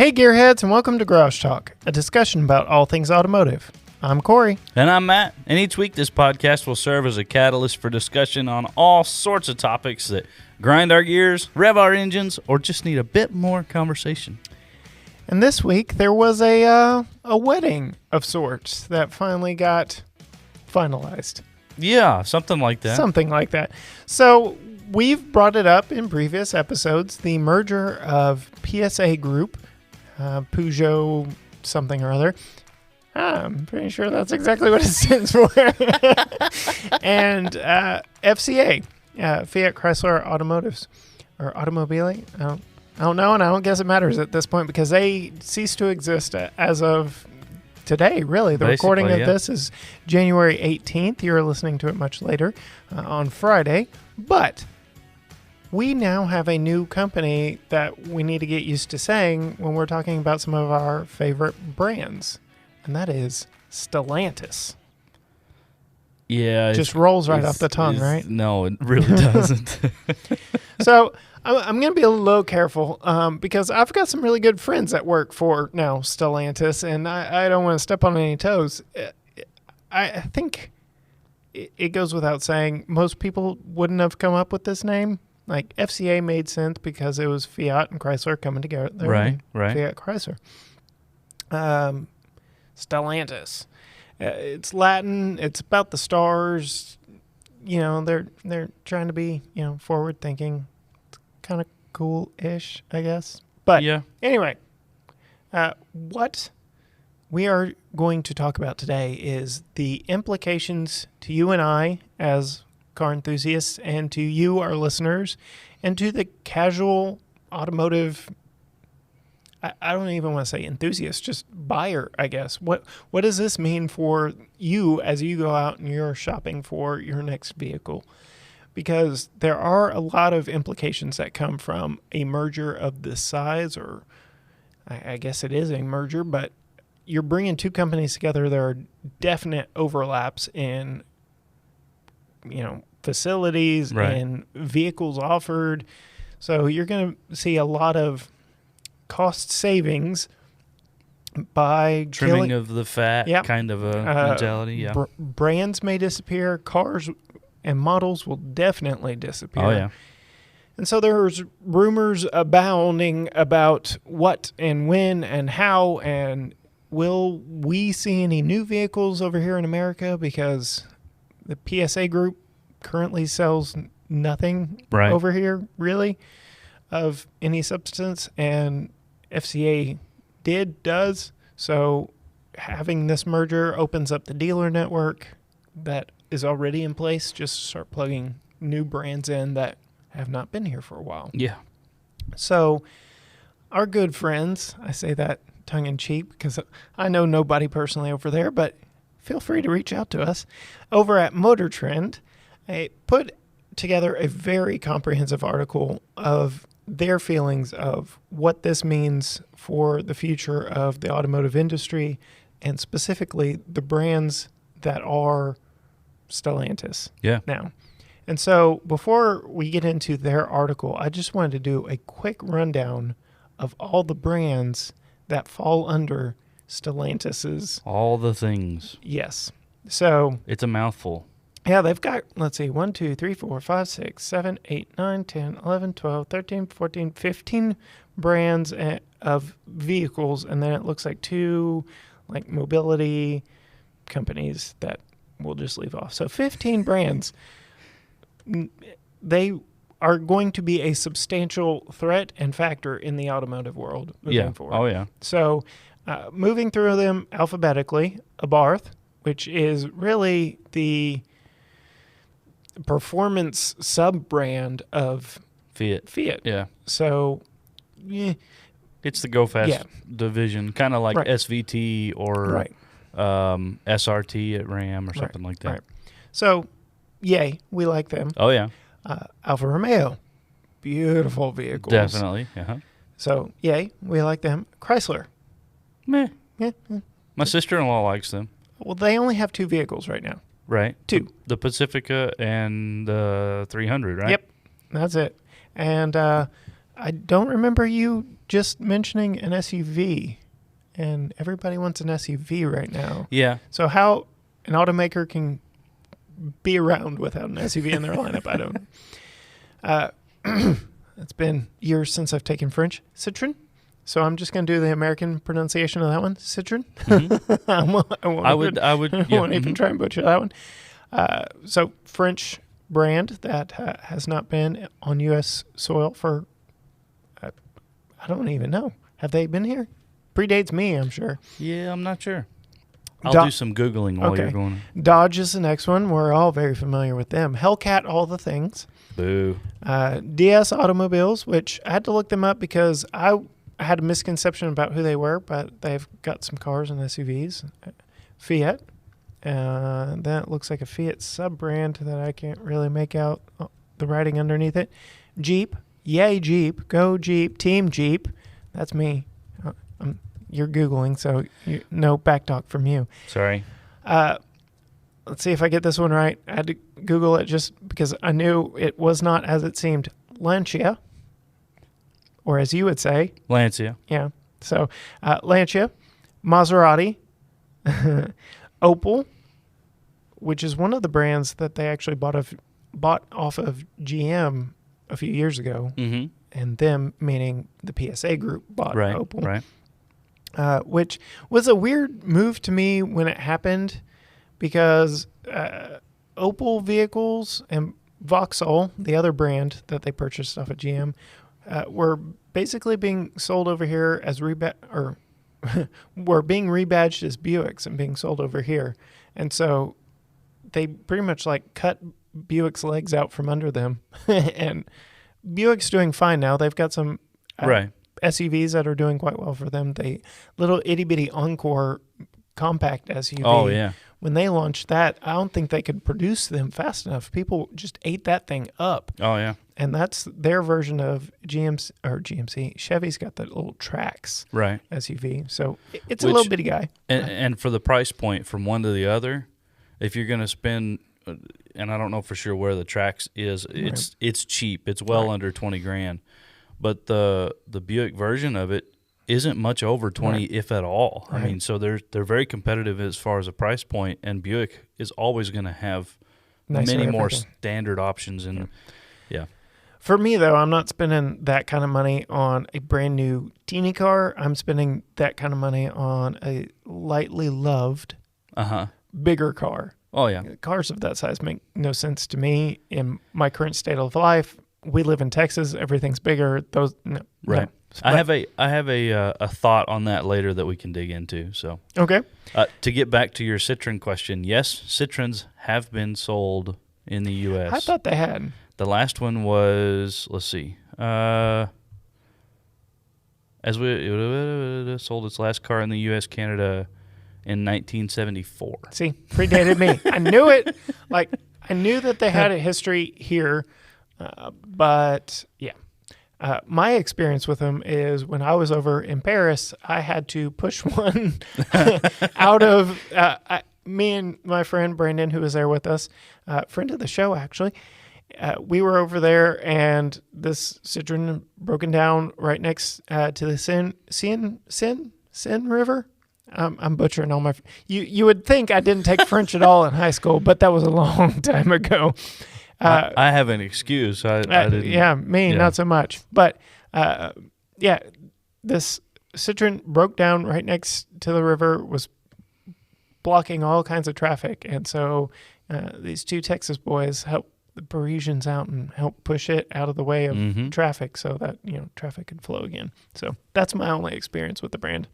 Hey Gearheads, and welcome to Garage Talk, a discussion about all things automotive. I'm Cory. And I'm Matt. And each week this podcast will serve as a catalyst for discussion on all sorts of topics that grind our gears, rev our engines, or just need a bit more conversation. And this week there was a wedding of sorts that finally got finalized. Yeah, something like that. Something like that. So we've brought it up in previous episodes, the merger of PSA Group, Peugeot something or other. I'm pretty sure that's exactly what it stands for. And FCA, Fiat Chrysler Automotives, or Automobile. I don't know, and I don't guess it matters at this point because they cease to exist as of today, really. The recording of this is January 18th. You're listening to it much later on Friday. But we now have a new company that we need to get used to saying when we're talking about some of our favorite brands, and that is Stellantis. Yeah. Just rolls right off the tongue, right? No, it really doesn't. So I'm going to be a little careful because I've got some really good friends that work for now Stellantis, and I don't want to step on any toes. I think it goes without saying most people wouldn't have come up with this name. Like FCA made sense because it was Fiat and Chrysler coming together. Right. Fiat Chrysler. Stellantis. It's Latin. It's about the stars. You know, they're trying to be, forward thinking. It's kind of cool-ish, I guess. But yeah. Anyway, what we are going to talk about today is the implications to you and I as car enthusiasts, and to you, our listeners, and to the casual automotive, I don't even want to say enthusiast, just buyer, I guess. What does this mean for you as you go out and you're shopping for your next vehicle? Because there are a lot of implications that come from a merger of this size, or I guess it is a merger, but you're bringing two companies together. There are definite overlaps in facilities and vehicles offered. So you're going to see a lot of cost savings by trimming of the fat, kind of a mentality. Yeah. Brands may disappear. Cars and models will definitely disappear. Oh, yeah. And so there's rumors abounding about what and when and how, and will we see any new vehicles over here in America, because the PSA Group currently sells nothing over here, really, of any substance, and FCA does. So having this merger opens up the dealer network that is already in place. Just start plugging new brands in that have not been here for a while. Yeah. So our good friends, I say that tongue-in-cheek because I know nobody personally over there, but feel free to reach out to us over at Motor Trend. I put together a very comprehensive article of their feelings of what this means for the future of the automotive industry, and specifically the brands that are Stellantis now. And so before we get into their article, I just wanted to do a quick rundown of all the brands that fall under Stellantis's. All the things. Yes. So it's a mouthful. Yeah, they've got, 1, 2, 3, 4, 5, 6, 7, 8, 9, 10, 11, 12, 13, 14, 15 brands of vehicles, and then it looks like 2 mobility companies that we'll just leave off. So 15 brands. They are going to be a substantial threat and factor in the automotive world moving forward. Oh, yeah. So moving through them alphabetically, Abarth, which is really the performance sub-brand of Fiat. Yeah. So, it's the Go Fast division, kind of like SVT or SRT at Ram or something like that. Right. So, yay, we like them. Oh, yeah. Alfa Romeo, beautiful vehicles. Definitely. Uh-huh. So, yay, we like them. Chrysler. Meh. My sister-in-law likes them. Well, they only have 2 vehicles right now. Right. 2. The Pacifica and the 300, right? Yep. That's it. And I don't remember you just mentioning an SUV, and everybody wants an SUV right now. Yeah. So how an automaker can be around without an SUV in their lineup, I don't know. It's been years since I've taken French. Citroen. So I'm just going to do the American pronunciation of that one. Citroen. Mm-hmm. I won't even try and butcher that one. So French brand that has not been on U.S. soil for, I don't even know. Have they been here? Predates me, I'm sure. Yeah, I'm not sure. I'll do some Googling while you're going. Dodge is the next one. We're all very familiar with them. Hellcat, all the things. Boo. DS Automobiles, which I had to look them up because I had a misconception about who they were, but they've got some cars and SUVs. Fiat. That looks like a Fiat sub-brand that I can't really make out the writing underneath it. Jeep. Yay, Jeep. Go Jeep. Team Jeep. That's me. You're Googling, so no back talk from you. Sorry. Let's see if I get this one right. I had to Google it just because I knew it was not as it seemed. Lancia, or as you would say. Lancia. Yeah. So Lancia, Maserati, Opel, which is one of the brands that they actually bought off of GM a few years ago. Mm-hmm. And them, meaning the PSA group, bought Opel. Right. Which was a weird move to me when it happened because Opel vehicles and Vauxhall, the other brand that they purchased off of GM, were basically being sold over here as were being rebadged as Buicks and being sold over here. And so they pretty much like cut Buick's legs out from under them. And Buick's doing fine now. They've got some SUVs that are doing quite well for them. The little itty bitty Encore compact SUV. Oh, yeah. When they launched that, I don't think they could produce them fast enough. People just ate that thing up. Oh, yeah. And that's their version of GMC. Chevy's got that little Trax SUV. So it's a little bitty guy. And for the price point from one to the other, if you're going to spend, and I don't know for sure where the Trax is, it's cheap. It's well under 20 grand. But the Buick version of it isn't much over 20, if at all. I mean, so they're very competitive as far as a price point, and Buick is always going to have many more standard options. And For me, though, I'm not spending that kind of money on a brand new teeny car. I'm spending that kind of money on a lightly loved, bigger car. Oh, yeah. Cars of that size make no sense to me in my current state of life. We live in Texas. Everything's bigger. No. I have a thought on that later that we can dig into. So okay. To get back to your Citroen question, yes, Citroens have been sold in the U.S. I thought they had. The last one was, let's see, as it sold its last car in the U.S., Canada in 1974. See, predated me. I knew it. I knew that they had a history here. But yeah, my experience with them is when I was over in Paris, I had to push one out of me and my friend Brandon, who was there with us, friend of the show, actually. We were over there, and this Citroen broken down right next to the Seine River. I'm butchering all my. You would think I didn't take French at all in high school, but that was a long time ago. I have an excuse. I didn't. Yeah, not so much. But this Citroen broke down right next to the river, was blocking all kinds of traffic, and so these two Texas boys helped the Parisians out and helped push it out of the way of traffic, so that traffic could flow again. So that's my only experience with the brand.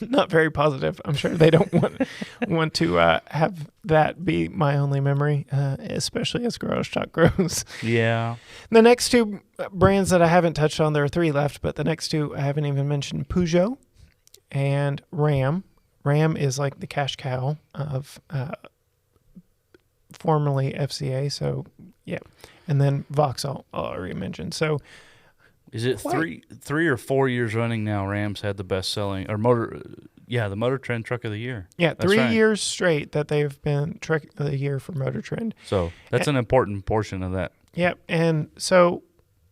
Not very positive. I'm sure they don't want to have that be my only memory, especially as Garage Talk grows. Yeah. The next two brands that I haven't touched on, there are three left, but the next two I haven't even mentioned: Peugeot and Ram. Ram is like the cash cow of formerly FCA. So yeah, and then Vauxhall I already mentioned. So. Is it three or 4 years running now? Rams had the best selling the Motor Trend Truck of the Year. Yeah, that's 3 years straight that they've been Truck of the Year for Motor Trend. So that's an important portion of that. Yeah, and so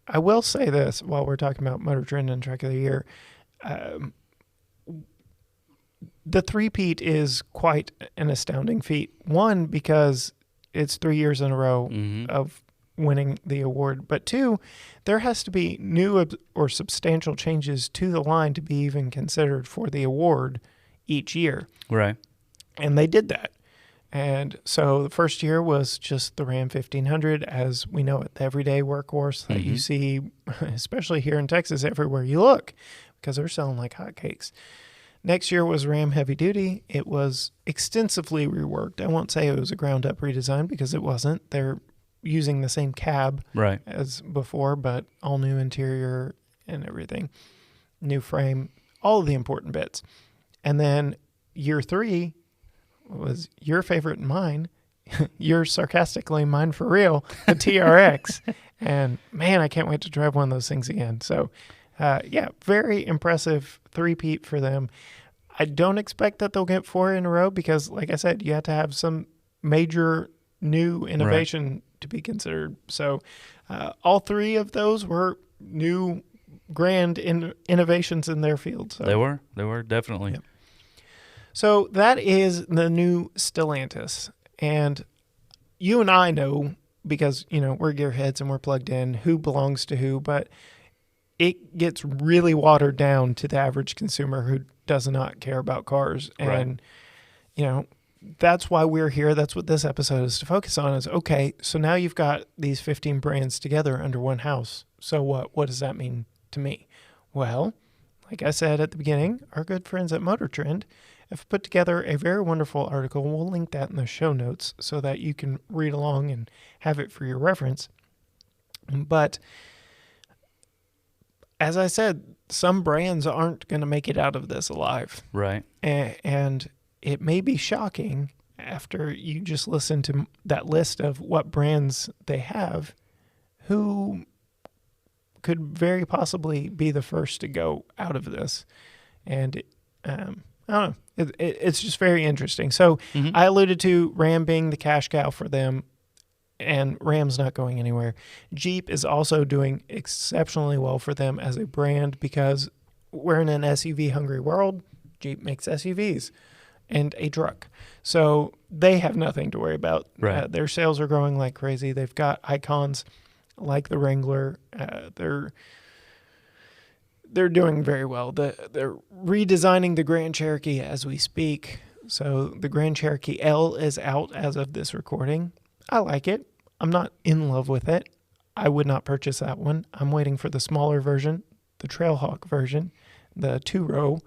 I will say this while we're talking about Motor Trend and Truck of the Year. The three-peat is quite an astounding feat. One, because it's 3 years in a row of winning the award. But two, there has to be new or substantial changes to the line to be even considered for the award each year. Right. And they did that. And so the first year was just the Ram 1500, as we know it, the everyday workhorse that you see, especially here in Texas, everywhere you look, because they're selling like hotcakes. Next year was Ram Heavy Duty. It was extensively reworked. I won't say it was a ground-up redesign because it wasn't. They're using the same cab as before, but all new interior and everything, new frame, all of the important bits. And then year 3 was your favorite and mine, yours sarcastically, mine for real, the TRX. And man, I can't wait to drive one of those things again. So very impressive three-peat for them. I don't expect that they'll get 4 in a row because, like I said, you have to have some major new innovation to be considered. So all 3 of those were new grand innovations in their field. So. They were definitely. Yep. So that is the new Stellantis. And you and I know, because, we're gearheads and we're plugged in, who belongs to who, but it gets really watered down to the average consumer who does not care about cars. And, that's why we're here. That's what this episode is to focus on is, okay, so now you've got these 15 brands together under one house. So what does that mean to me? Well, like I said at the beginning, our good friends at Motor Trend have put together a very wonderful article. We'll link that in the show notes so that you can read along and have it for your reference. But as I said, some brands aren't going to make it out of this alive. Right. And it may be shocking after you just listen to that list of what brands they have who could very possibly be the first to go out of this. And I don't know. It's just very interesting. So I alluded to Ram being the cash cow for them, and Ram's not going anywhere. Jeep is also doing exceptionally well for them as a brand because we're in an SUV-hungry world. Jeep makes SUVs and a truck. So they have nothing to worry about. Right. Their sales are growing like crazy. They've got icons like the Wrangler. They're doing very well. They're redesigning the Grand Cherokee as we speak. So the Grand Cherokee L is out as of this recording. I like it. I'm not in love with it. I would not purchase that one. I'm waiting for the smaller version, the Trailhawk version, the 2-row,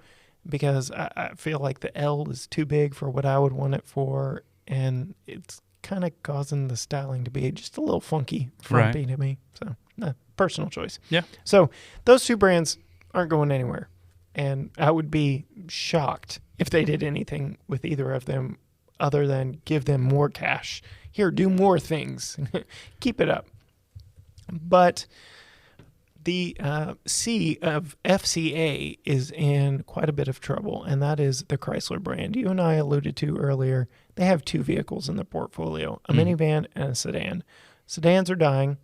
because I feel like the L is too big for what I would want it for, and it's kind of causing the styling to be just a little funky, frumpy to me. So, personal choice. Yeah. So those 2 brands aren't going anywhere, and I would be shocked if they did anything with either of them other than give them more cash. Here, do more things. Keep it up. But the C of FCA is in quite a bit of trouble, and that is the Chrysler brand. You and I alluded to earlier, they have 2 vehicles in their portfolio, a minivan and a sedan. Sedans are dying,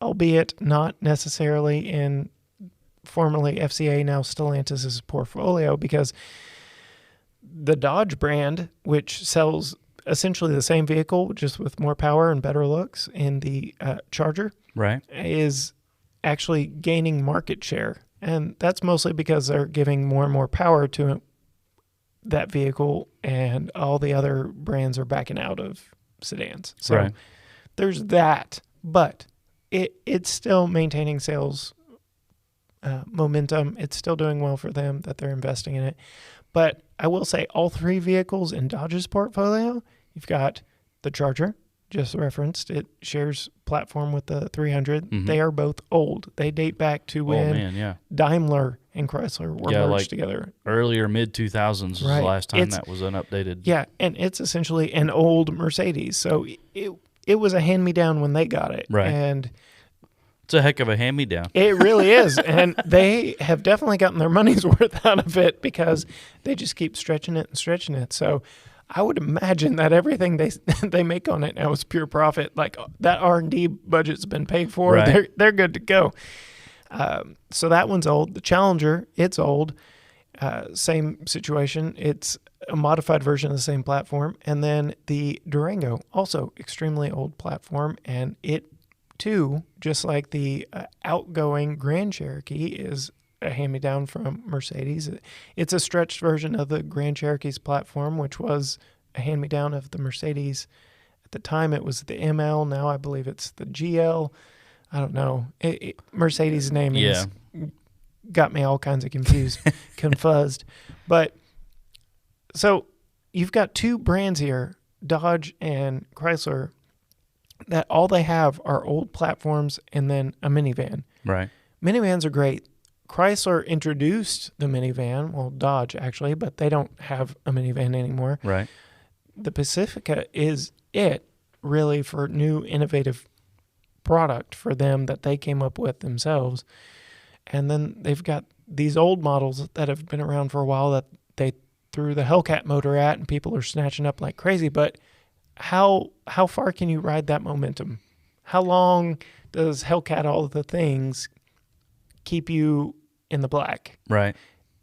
albeit not necessarily in formerly FCA, now Stellantis' portfolio, because the Dodge brand, which sells essentially the same vehicle, just with more power and better looks in the Charger, is actually gaining market share. And that's mostly because they're giving more and more power to that vehicle, and all the other brands are backing out of sedans. So there's that, but it's still maintaining sales momentum. It's still doing well for them that they're investing in it. But I will say all 3 vehicles in Dodge's portfolio, you've got the Charger, just referenced. It shares platform with the 300. They are both old. They date back to when Daimler and Chrysler were merged together. Earlier mid-2000s was the last time that was updated. Yeah, and it's essentially an old Mercedes. So it was a hand-me-down when they got it. Right. And it's a heck of a hand-me-down. It really is. And they have definitely gotten their money's worth out of it because they just keep stretching it and stretching it. So I would imagine that everything they make on it now is pure profit. Like that R&D budget's been paid for. Right. They're good to go. So that one's old. The Challenger, it's old. Same situation. It's a modified version of the same platform. And then the Durango, also extremely old platform, and it too, just like the outgoing Grand Cherokee, is a hand-me-down from Mercedes. It's a stretched version of the Grand Cherokee's platform, which was a hand-me-down of the Mercedes. At the time, it was the ML. Now I believe it's the GL. I don't know. Mercedes naming has got me all kinds of confused, confused. But so you've got two brands here, Dodge and Chrysler, that all they have are old platforms and then a minivan. Right. Minivans are great. Chrysler introduced the minivan, well, Dodge actually, but they don't have a minivan anymore. Right. The Pacifica is it really for new innovative product for them that they came up with themselves. And then they've got these old models that have been around for a while that they threw the Hellcat motor at and people are snatching up like crazy. But how far can you ride that momentum? How long does Hellcat all of the things keep you in the black? Right.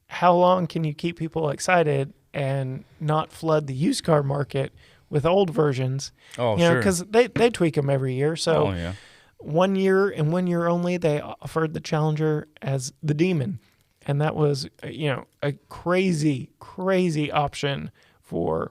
How long can you keep people excited and not flood the used car market with old versions? Oh, sure. sure. Because they tweak them every year. So 1 year and 1 year only, they offered the Challenger as the Demon. And that was, a crazy, crazy option for,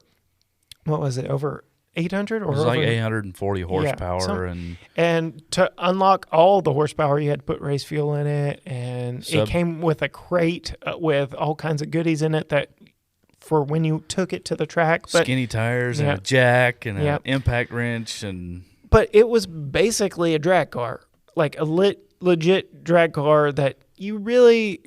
what was it, over 800? Or it was over, like 840 horsepower. And to unlock all the horsepower, you had to put race fuel in it. And it came with a crate with all kinds of goodies in it that for when you took it to the track. But, skinny tires and a jack and an impact wrench. But it was basically a drag car, like a legit drag car that you really,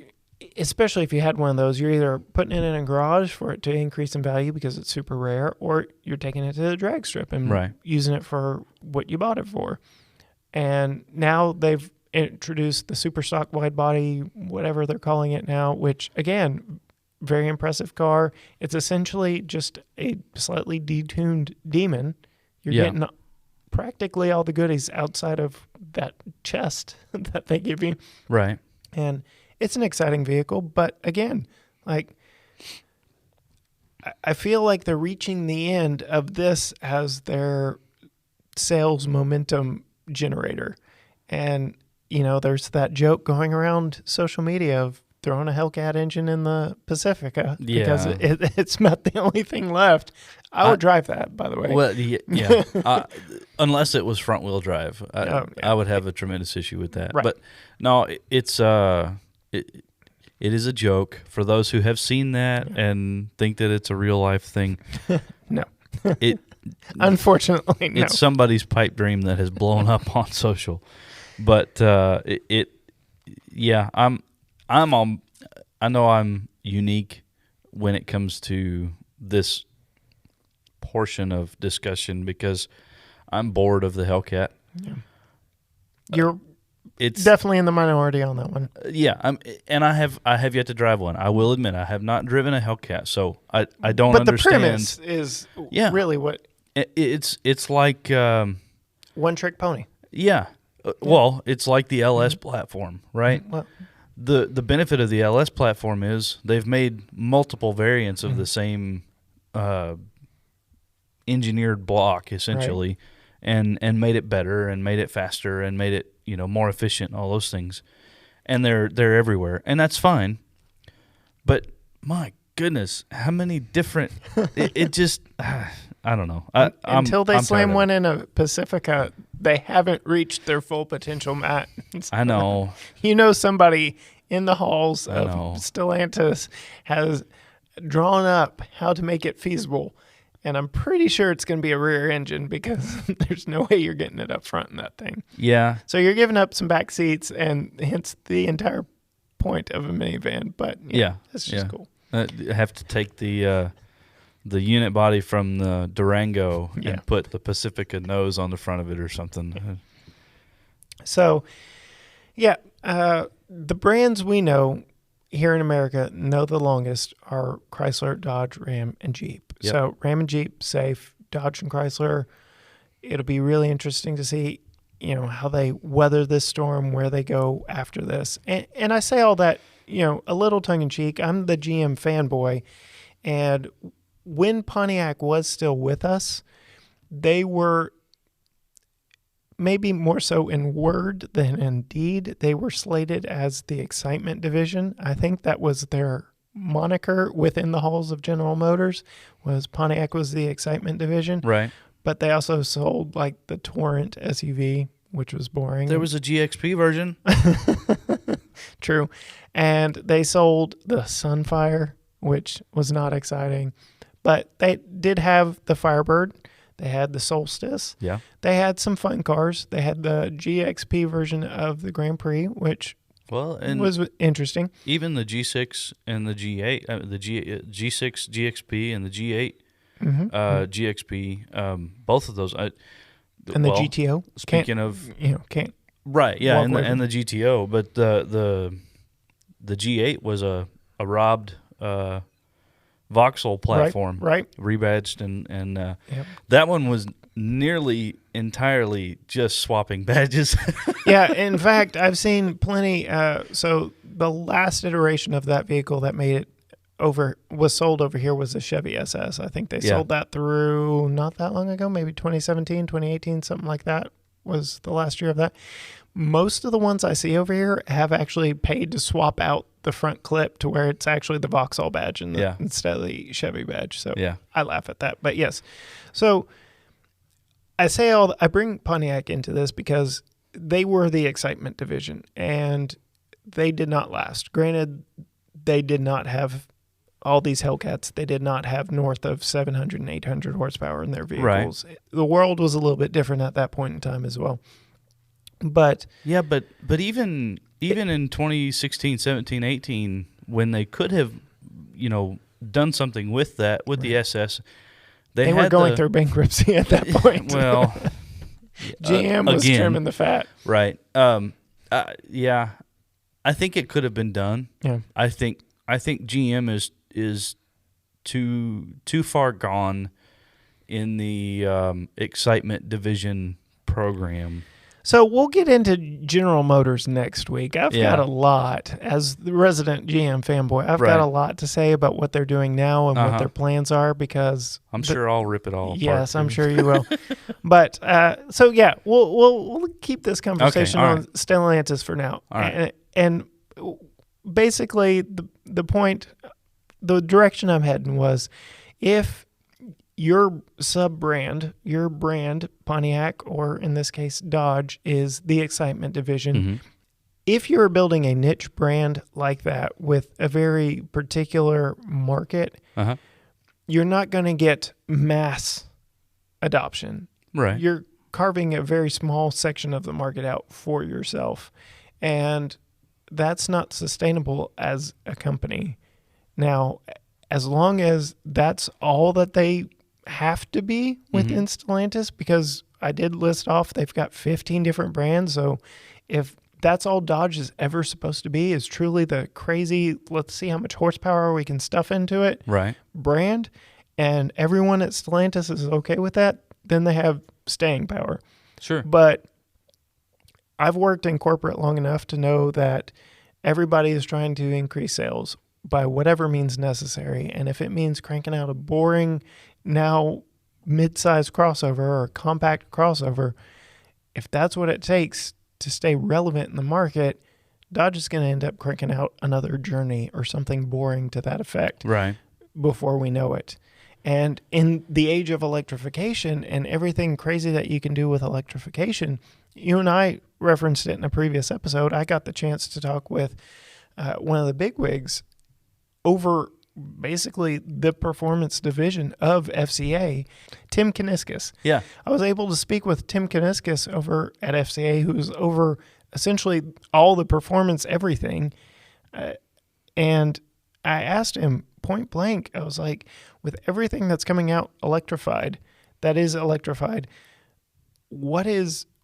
especially if you had one of those, you're either putting it in a garage for it to increase in value because it's super rare, or you're taking it to the drag strip and using it for what you bought it for. And now they've introduced the super stock wide body, whatever they're calling it now, which again, very impressive car. It's essentially just a slightly detuned Demon. You're getting practically all the goodies outside of that chest that they give you. Right. And it's an exciting vehicle, but again, like I feel like they're reaching the end of this as their sales momentum generator. And, there's that joke going around social media of throwing a Hellcat engine in the Pacifica because it's not the only thing left. I would drive that, by the way. Well, yeah. Unless it was front wheel drive, I would have a tremendous issue with that. Right. But no, it's it is a joke for those who have seen that and think that it's a real life thing. No, unfortunately, no. It's somebody's pipe dream that has blown up on social. But I know I'm unique when it comes to this portion of discussion because I'm bored of the Hellcat. Yeah. You're definitely in the minority on that one. I have yet to drive one. I will admit I have not driven a Hellcat, so I don't but understand. But the premise is really what it's like one trick pony. Yeah. Well, it's like the LS platform, right? Well, the benefit of the LS platform is they've made multiple variants of the same engineered block, essentially, and made it better and made it faster and made it more efficient, all those things, and they're everywhere, and that's fine. But my goodness, how many different? it just I don't know. Until they slam one in a Pacifica, they haven't reached their full potential, Matt. I know. Somebody in the halls of Stellantis has drawn up how to make it feasible. And I'm pretty sure it's going to be a rear engine because there's no way you're getting it up front in that thing. Yeah. So you're giving up some back seats, and hence the entire point of a minivan. But it's just cool. You have to take the unit body from the Durango and put the Pacifica nose on the front of it or something. Yeah. So, the brands we know here in America know the longest are Chrysler, Dodge, Ram, and Jeep. Yep. So Ram and Jeep, safe. Dodge and Chrysler, it'll be really interesting to see, how they weather this storm, where they go after this. And I say all that, a little tongue-in-cheek. I'm the GM fanboy, and when Pontiac was still with us, they were maybe more so in word than in deed. They were slated as the excitement division. I think that was their moniker within the halls of General Motors, was Pontiac was the excitement division. Right. But they also sold like the Torrent SUV, which was boring. There was a GXP version. True. And they sold the Sunfire, which was not exciting. But they did have the Firebird. They had the Solstice. Yeah. They had some fun cars. They had the GXP version of the Grand Prix, which was interesting. Even the G6 and the G8, the G6 GXP and the G8 GXP, both of those. And the GTO. Speaking of, can't. Right, yeah, and the GTO, but the G8 was a robbed Vauxhall platform, right. Rebadged, and that one was nearly entirely just swapping badges. Yeah, in fact, I've seen plenty. So the last iteration of that vehicle that made it was sold over here was the Chevy SS. I think they sold that through not that long ago, maybe 2017, 2018, something like that was the last year of that. Most of the ones I see over here have actually paid to swap out the front clip to where it's actually the Vauxhall badge instead of the Chevy badge. So I laugh at that. But yes, so I bring Pontiac into this because they were the excitement division, and they did not last. Granted, they did not have all these Hellcats. They did not have north of 700 and 800 horsepower in their vehicles. Right. The world was a little bit different at that point in time as well. But even in 2016, 17, 18, when they could have, done something with that, with the SS, they were going through bankruptcy at that point. Well, GM was trimming the fat. Right. I think it could have been done. Yeah. I think GM is too far gone in the excitement division program. So we'll get into General Motors next week. I've got a lot, as the resident GM fanboy, I've got a lot to say about what they're doing now and what their plans are, because I'm sure I'll rip it all apart. Yes, I'm sure you will. But we'll keep this conversation on Stellantis for now. All right. And basically the point, the direction I'm heading was, if your sub-brand, your brand, Pontiac, or in this case Dodge, is the excitement division, if you're building a niche brand like that with a very particular market, you're not going to get mass adoption. Right. You're carving a very small section of the market out for yourself, and that's not sustainable as a company. Now, as long as that's all that they have to be within Stellantis, because I did list off, they've got 15 different brands. So if that's all Dodge is ever supposed to be, is truly the crazy, let's see how much horsepower we can stuff into it brand, and everyone at Stellantis is okay with that, then they have staying power. Sure. But I've worked in corporate long enough to know that everybody is trying to increase sales by whatever means necessary. And if it means cranking out a boring, now mid-size crossover or a compact crossover, if that's what it takes to stay relevant in the market, Dodge is going to end up cranking out another Journey or something boring to that effect before we know it. And in the age of electrification and everything crazy that you can do with electrification, you and I referenced it in a previous episode. I got the chance to talk with one of the bigwigs over basically the performance division of FCA, Tim Kaniskis. Yeah. I was able to speak with Tim Kaniskis over at FCA, who's over essentially all the performance, everything. And I asked him point blank, I was like, with everything that's coming out electrified, what is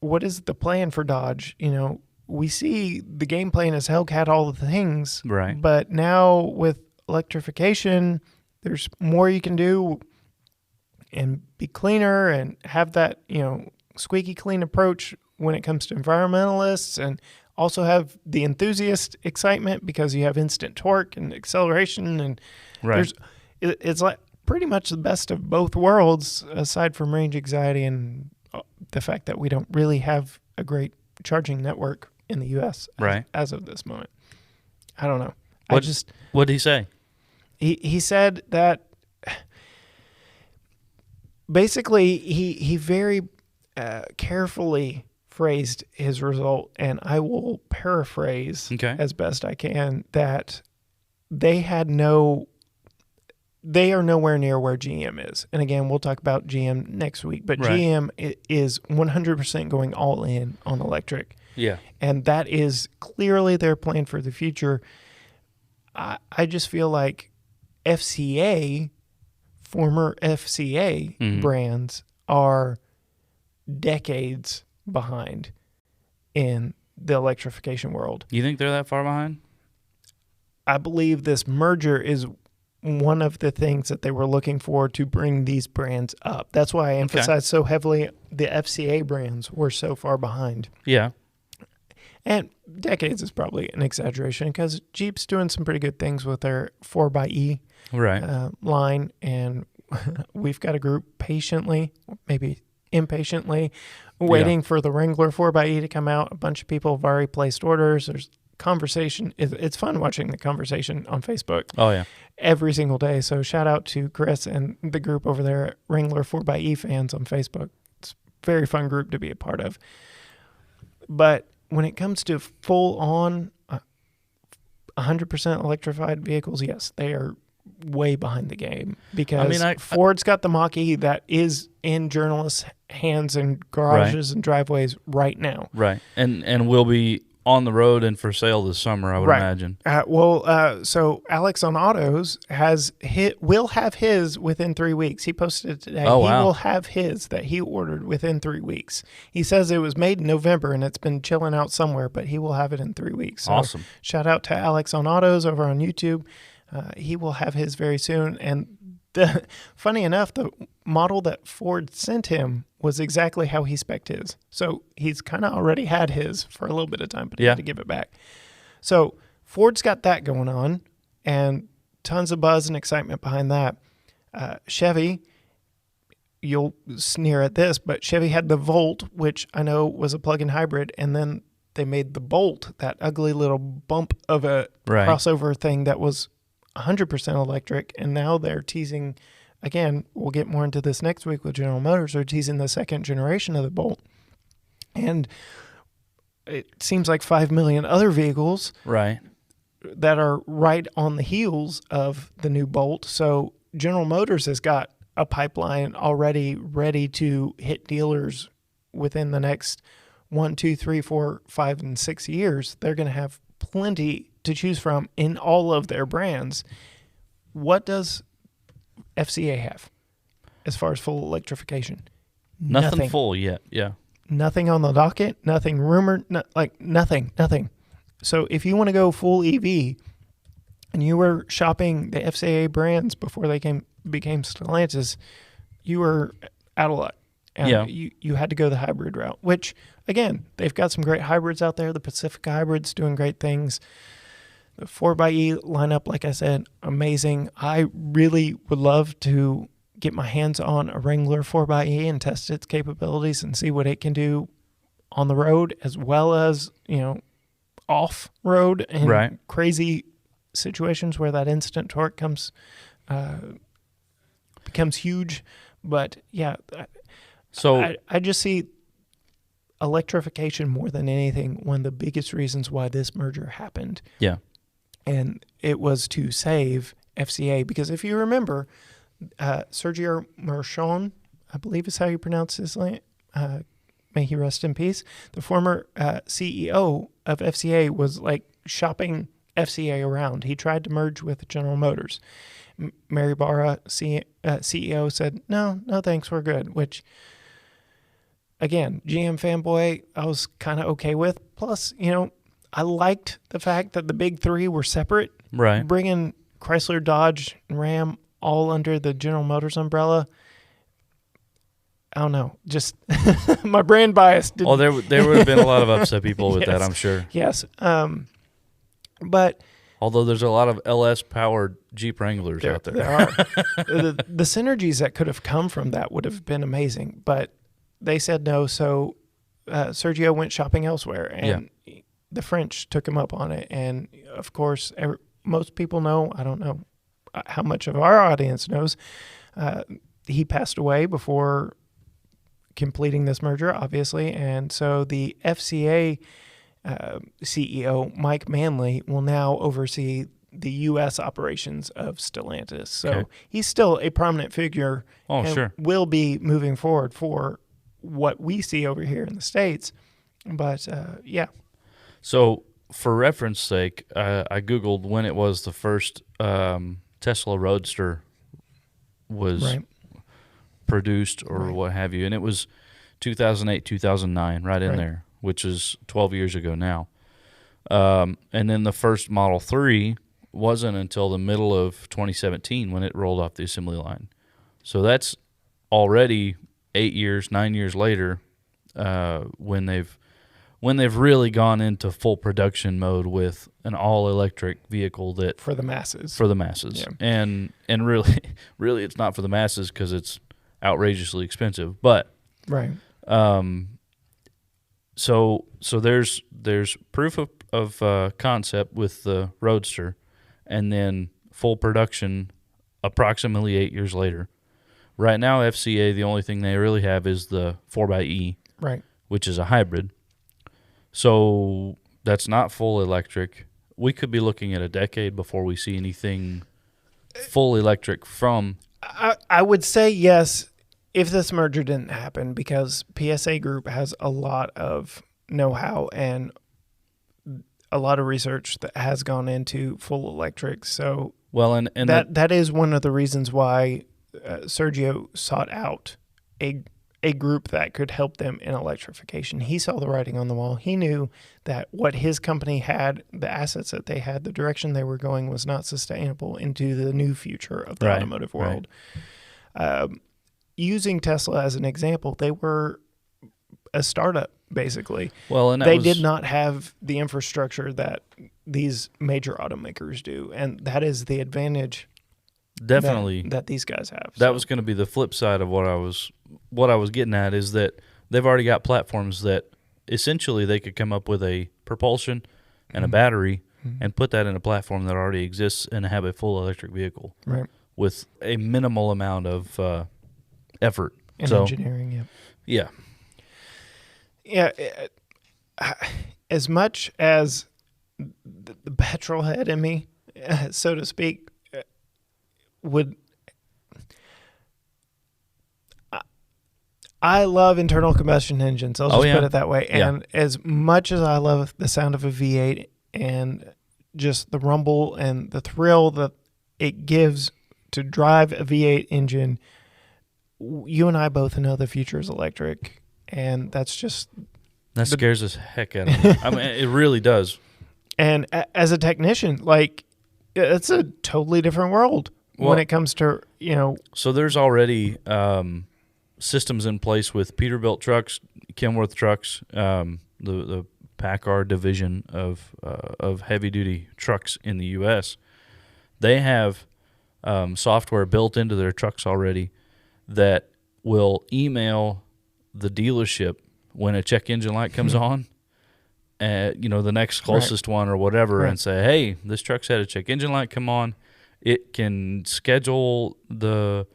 the plan for Dodge? We see the game plan as Hellcat, all the things. Right. But now with electrification, there's more you can do. and be cleaner and have that, squeaky clean approach when it comes to environmentalists, and also have the enthusiast excitement because you have instant torque and acceleration, and it's like pretty much the best of both worlds, aside from range anxiety and the fact that we don't really have a great charging network in the U.S. As of this moment. I don't know. What did he say? He said that basically he very carefully phrased his result, and I will paraphrase as best I can, that they are nowhere near where GM is. And again, we'll talk about GM next week, but GM is 100% going all in on electric. Yeah. And that is clearly their plan for the future. I just feel like former FCA brands are decades behind in the electrification world. You think they're that far behind? I believe this merger is one of the things that they were looking for to bring these brands up. That's why I emphasize so heavily the FCA brands were so far behind. Yeah. And decades is probably an exaggeration, because Jeep's doing some pretty good things with their 4xe line, and we've got a group patiently, maybe impatiently, waiting for the Wrangler 4xe to come out. A bunch of people have already placed orders. There's conversation. It's fun watching the conversation on Facebook. Oh, yeah. Every single day. So shout out to Chris and the group over there at Wrangler 4xe fans on Facebook. It's a very fun group to be a part of. But when it comes to full-on 100% electrified vehicles, yes, they are way behind the game, because Ford's got the Mach-E that is in journalists' hands and garages and driveways right now. Right. And will be on the road and for sale this summer, I would imagine. So Alex on Autos will have his within 3 weeks. He posted it today. Oh, he wow. will have his that he ordered within 3 weeks. He says it was made in November and it's been chilling out somewhere, but he will have it in 3 weeks. So awesome. Shout out to Alex on Autos over on YouTube. He will have his very soon. And funny enough, the model that Ford sent him was exactly how he spec'd his. So he's kind of already had his for a little bit of time, but he had to give it back. So Ford's got that going on, and tons of buzz and excitement behind that. Chevy, you'll sneer at this, but Chevy had the Volt, which I know was a plug-in hybrid, and then they made the Bolt, that ugly little bump of a crossover thing that was 100% electric, and now they're teasing, again, we'll get more into this next week with General Motors, they're teasing the second generation of the Bolt. And it seems like 5 million other vehicles that are right on the heels of the new Bolt. So General Motors has got a pipeline already ready to hit dealers within the next 1, 2, 3, 4, 5, and 6 years. They're going to have plenty to choose from in all of their brands. What does FCA have as far as full electrification? Nothing full yet. Yeah. Nothing on the docket, nothing rumored, nothing. So if you want to go full EV, and you were shopping the FCA brands before they became Stellantis, you were out of luck. You had to go the hybrid route, which, again, they've got some great hybrids out there. The Pacific Hybrid's doing great things. The 4xe lineup, like I said, amazing. I really would love to get my hands on a Wrangler 4xe and test its capabilities and see what it can do on the road, as well as, off road and crazy situations where that instant torque becomes huge. But yeah, so I just see electrification more than anything one of the biggest reasons why this merger happened. Yeah. And it was to save FCA, because if you remember, Sergio Marchon, I believe is how you pronounce his name, may he rest in peace, the former CEO of FCA was like shopping FCA around. He tried to merge with General Motors. Mary Barra, CEO, said, no thanks, we're good, which, again, GM fanboy, I was kind of okay with. Plus, I liked the fact that the big three were separate. Right. Bringing Chrysler, Dodge, and Ram all under the General Motors umbrella, I don't know, just my brand bias. Oh, there would have been a lot of upset people with that, I'm sure. Yes. But although there's a lot of LS powered Jeep Wranglers out there. There are. The synergies that could have come from that would have been amazing, but they said no. So Sergio went shopping elsewhere, and the French took him up on it. And of course, most people know. I don't know how much of our audience knows. He passed away before completing this merger, obviously, and so the FCA CEO Mike Manley will now oversee the U.S. operations of Stellantis. So he's still a prominent figure. Oh, and sure. will be moving forward for what we see over here in the States. But, yeah. So for reference sake, I Googled when it was the first Tesla Roadster was produced or what have you, and it was 2008, 2009, right in there, which is 12 years ago now. And then the first Model 3 wasn't until the middle of 2017 when it rolled off the assembly line. So that's already 9 years later, when they've really gone into full production mode with an all electric vehicle that for the masses. And really it's not for the masses because it's outrageously expensive, but so there's proof of concept with the Roadster, and then full production approximately 8 years later. Right now, FCA, the only thing they really have is the 4xe, which is a hybrid. So that's not full electric. We could be looking at a decade before we see anything full electric from. I would say yes if this merger didn't happen, because PSA Group has a lot of know-how and a lot of research that has gone into full electric. So and that is one of the reasons why Sergio sought out a group that could help them in electrification. He saw the writing on the wall. He knew that what his company had, the assets that they had, the direction they were going was not sustainable into the new future of the automotive world. Using Tesla as an example, they were a startup, basically. And they did not have the infrastructure that these major automakers do, and that is the advantage definitely that these guys have. That was going to be the flip side of what I was getting at, is that they've already got platforms that essentially they could come up with a propulsion and a battery and put that in a platform that already exists and have a full electric vehicle with a minimal amount of effort and engineering. Yeah. As much as the petrol head in me, so to speak, I love internal combustion engines. I'll just put it that way. And as much as I love the sound of a V8 and just the rumble and the thrill that it gives to drive a V8 engine, you and I both know the future is electric, and that scares the heck out of me. I mean, it really does. And as a technician, it's a totally different world when it comes to, So there's already systems in place with Peterbilt trucks, Kenworth trucks, the Packard division of heavy duty trucks in the U.S. They have software built into their trucks already that will email the dealership when a check engine light comes on, the next closest one or whatever, and say, hey, this truck's had a check engine light come on. It can schedule the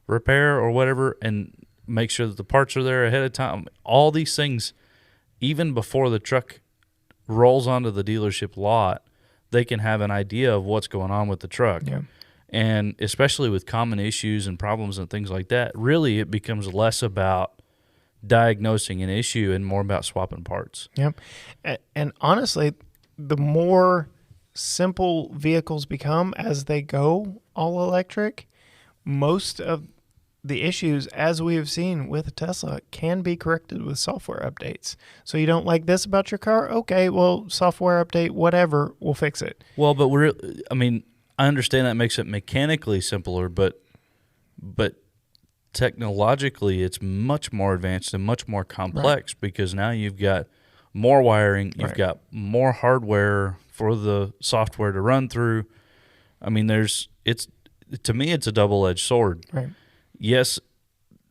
repair or whatever and make sure that the parts are there ahead of time. All these things, even before the truck rolls onto the dealership lot, they can have an idea of what's going on with the truck. Yeah. And especially with common issues and problems and things like that, really it becomes less about diagnosing an issue and more about swapping parts. Yep. And honestly, the more simple vehicles become as they go all electric, most of the issues, as we have seen with Tesla, can be corrected with software updates. So you don't like this about your car? Okay, well, software update, whatever, we'll fix it. Well, but I understand that makes it mechanically simpler, but technologically it's much more advanced and much more complex because now you've got more wiring, you've got more hardware for the software to run through. I mean, to me, it's a double-edged sword. Right. Yes,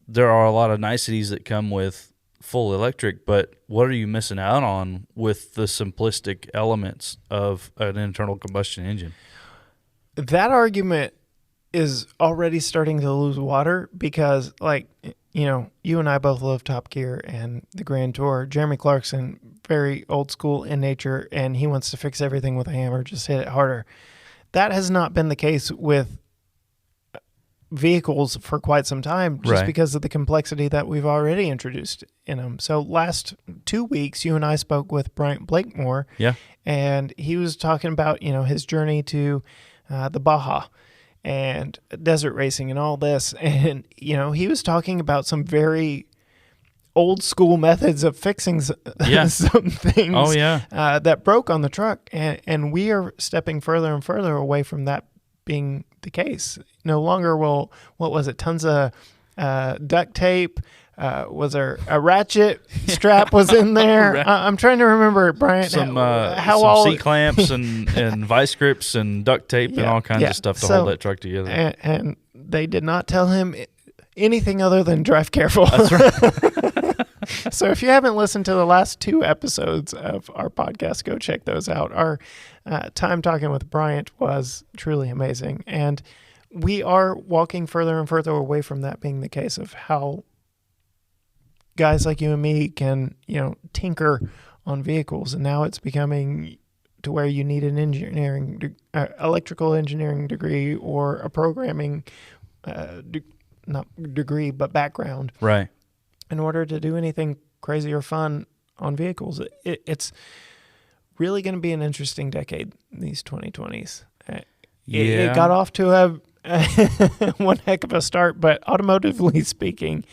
there are a lot of niceties that come with full electric, but what are you missing out on with the simplistic elements of an internal combustion engine? That argument is already starting to lose water because, like, you know, you and I both love Top Gear and the Grand Tour. Jeremy Clarkson, very old school in nature, and he wants to fix everything with a hammer, just hit it harder. That has not been the case with vehicles for quite some time, just because of the complexity that we've already introduced in them. So last 2 weeks, you and I spoke with Bryant Blakemore, and he was talking about, you know, his journey to the Baja and desert racing and all this. And, you know, he was talking about some very old school methods of fixing some things that broke on the truck. And we are stepping further and further away from that being the case. No longer will, what was it, tons of duct tape, was there a ratchet strap was in there? I'm trying to remember, Brian. Some C-clamps and vice grips and duct tape and all kinds of stuff to hold that truck together. And they did not tell him anything other than drive careful. That's right. So if you haven't listened to the last 2 episodes of our podcast, go check those out. Our time talking with Bryant was truly amazing. And we are walking further and further away from that being the case of how guys like you and me can, you know, tinker on vehicles. And now it's becoming to where you need an electrical engineering degree or a programming, not degree, but background. Right. In order to do anything crazy or fun on vehicles. It's really going to be an interesting decade, these 2020s. It got off to a one heck of a start, but automotively speaking,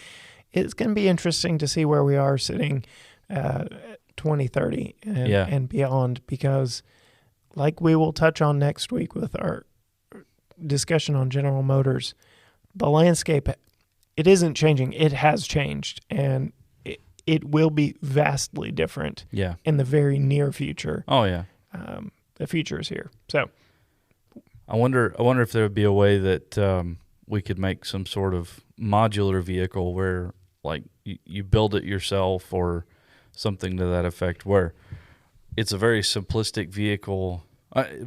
it's going to be interesting to see where we are sitting 2030 and beyond, because like we will touch on next week with our discussion on General Motors, the landscape, it isn't changing. It has changed, and it will be vastly different in the very near future. Oh, yeah. The future is here. So I wonder if there would be a way that we could make some sort of modular vehicle where, like, you build it yourself or something to that effect, where it's a very simplistic vehicle.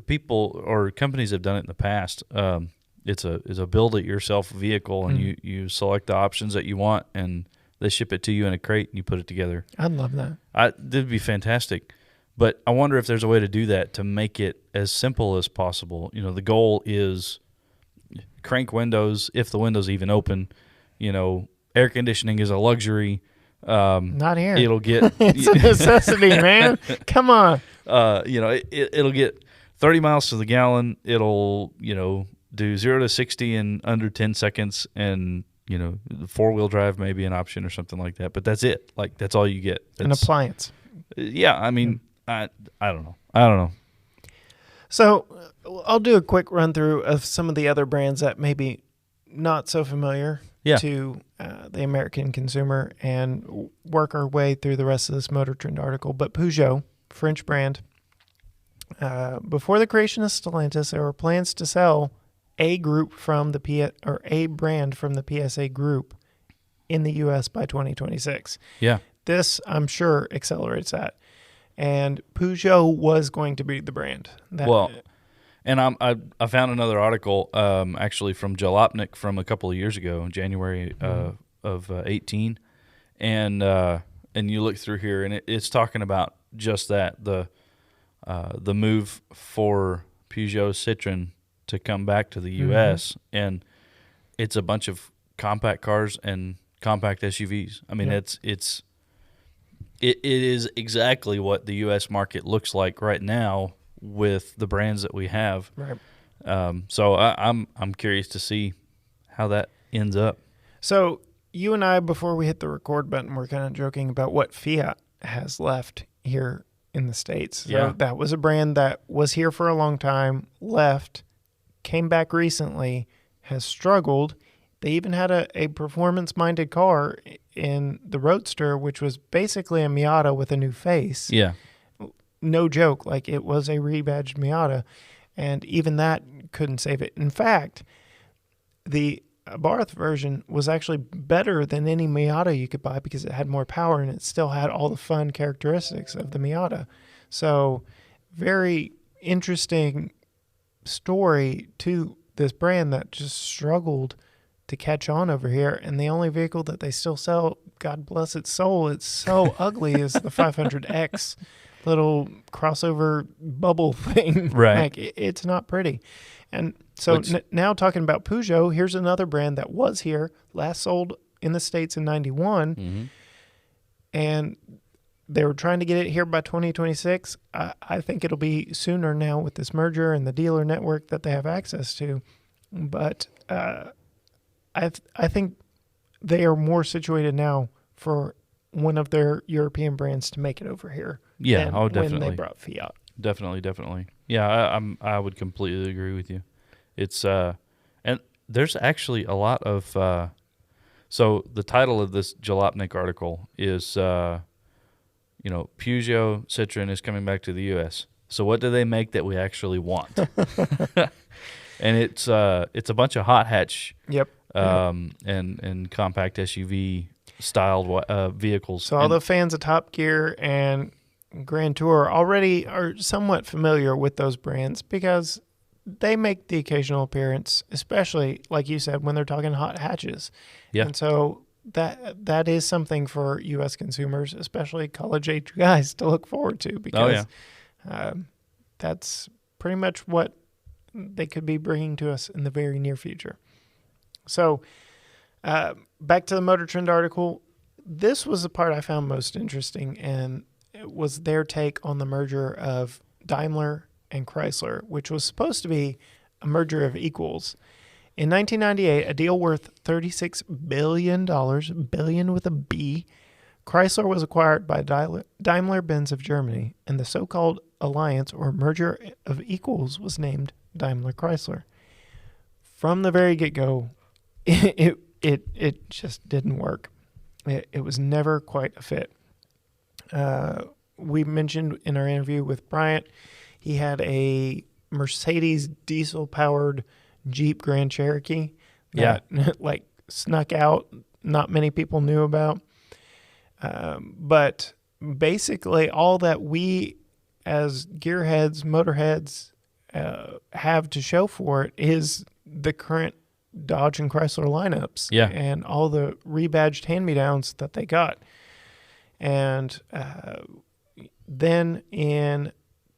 People or companies have done it in the past. It's a build-it-yourself vehicle, and you select the options that you want, and they ship it to you in a crate, and you put it together. I'd love that. That'd be fantastic. But I wonder if there's a way to do that to make it as simple as possible. You know, the goal is crank windows, if the window's even open. You know, air conditioning is a luxury. Not here. It'll get... It's a necessity, man. Come on. You know, it'll get 30 miles to the gallon. It'll, you know, do 0 to 60 in under 10 seconds, and, you know, 4-wheel drive may be an option or something like that. But that's it. Like, that's all you get. An appliance. Yeah, I mean, I don't know. So I'll do a quick run through of some of the other brands that may be not so familiar to the American consumer, and work our way through the rest of this Motor Trend article. But Peugeot, French brand, before the creation of Stellantis, there were plans to sell a brand from the PSA group in the U.S. by 2026. Yeah. This, I'm sure, accelerates that. And Peugeot was going to be the brand. And I found another article actually from Jalopnik from a couple of years ago, in January of 18, and you look through here, and it's talking about just that, the move for Peugeot Citroën to come back to the U.S., and it's a bunch of compact cars and compact SUVs. I mean, it is exactly what the U.S. market looks like right now with the brands that we have. Right. So I'm curious to see how that ends up. So you and I, before we hit the record button, we're kind of joking about what Fiat has left here in the States. So that was a brand that was here for a long time, left, came back recently, has struggled, They even had a performance-minded car in the Roadster, which was basically a Miata with a new face. Yeah. No joke. Like, it was a rebadged Miata. And even that couldn't save it. In fact, the Abarth version was actually better than any Miata you could buy because it had more power and it still had all the fun characteristics of the Miata. So, very interesting story to this brand that just struggled to catch on over here. And the only vehicle that they still sell, God bless its soul, it's so ugly, is the 500X. Little crossover bubble thing. Right. Like, it's not pretty. And so now talking about Peugeot, here's another brand that was here, last sold in the States in 91. Mm-hmm. And they were trying to get it here by 2026. I think it'll be sooner now with this merger and the dealer network that they have access to. But I think they are more situated now for one of their European brands to make it over here. Yeah, When definitely. they brought Fiat. Definitely. Yeah, I would completely agree with you. It's and there's actually a lot of so the title of this Jalopnik article is Peugeot Citroen is coming back to the U.S. So what do they make that we actually want? And it's a bunch of hot hatch. Yep. And compact SUV styled vehicles. So all the fans of Top Gear and Grand Tour already are somewhat familiar with those brands because they make the occasional appearance, especially, like you said, when they're talking hot hatches. Yeah. And so that is something for U.S. consumers, especially college-age guys, to look forward to because that's pretty much what they could be bringing to us in the very near future. So back to the Motor Trend article. This was the part I found most interesting, and it was their take on the merger of Daimler and Chrysler, which was supposed to be a merger of equals. In 1998, a deal worth $36 billion, billion with a B, Chrysler was acquired by Daimler-Benz of Germany, and the so-called alliance or merger of equals was named Daimler-Chrysler. From the very get-go, it just didn't work. It was never quite a fit. We mentioned in our interview with Bryant, he had a Mercedes diesel-powered Jeep Grand Cherokee that like snuck out. Not many people knew about. But basically all that we as gearheads, motorheads have to show for it is the current Dodge and Chrysler lineups and all the rebadged hand-me-downs that they got. And then in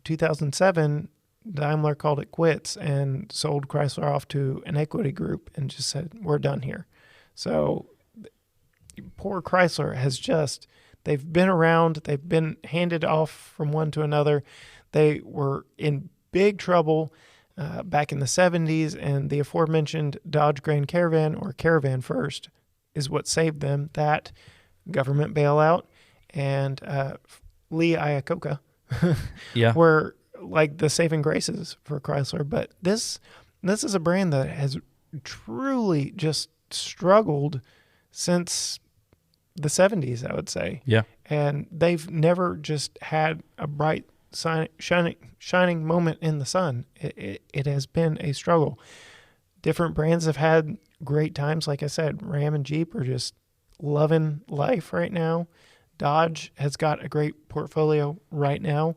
2007, Daimler called it quits and sold Chrysler off to an equity group and just said, we're done here. So poor Chrysler has just, they've been around, they've been handed off from one to another. They were in big trouble back in the 70s, and the aforementioned Dodge Grand Caravan, or Caravan First, is what saved them. That government bailout and Lee Iacocca were like the saving graces for Chrysler. But this is a brand that has truly just struggled since the 70s, I would say. Yeah. And they've never just had a bright, shining moment in the sun. It has been a struggle. Different brands have had great times. Like I said, Ram and Jeep are just loving life right now. Dodge has got a great portfolio right now.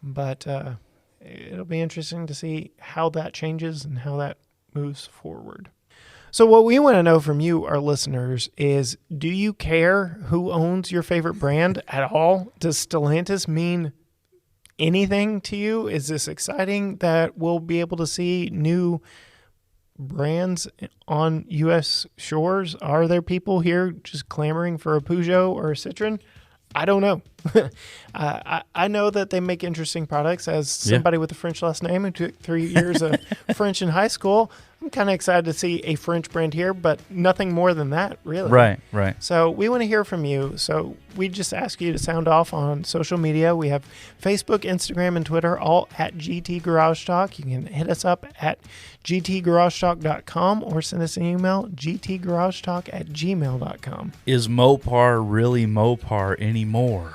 But it'll be interesting to see how that changes and how that moves forward. So what we want to know from you, our listeners, is do you care who owns your favorite brand at all? Does Stellantis mean anything to you? Is this exciting that we'll be able to see new brands on U.S. shores? Are there people here just clamoring for a Peugeot or a Citroen? I don't know. I know that they make interesting products. As somebody with a French last name who took 3 years of French in high school, I'm kind of excited to see a French brand here, but nothing more than that, really. Right. So we want to hear from you. So we just ask you to sound off on social media. We have Facebook, Instagram, and Twitter, all at GT Garage Talk. You can hit us up at gtgaragetalk.com or send us an email, gtgaragetalk@gmail.com. Is Mopar really Mopar anymore?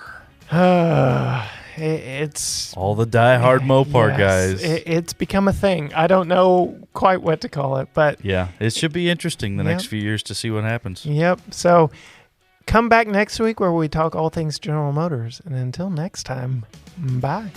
It's all the diehard Mopar guys. It's become a thing. I don't know quite what to call it, but yeah, it should be interesting the next few years to see what happens. Yep. So come back next week where we talk all things General Motors. And until next time, bye.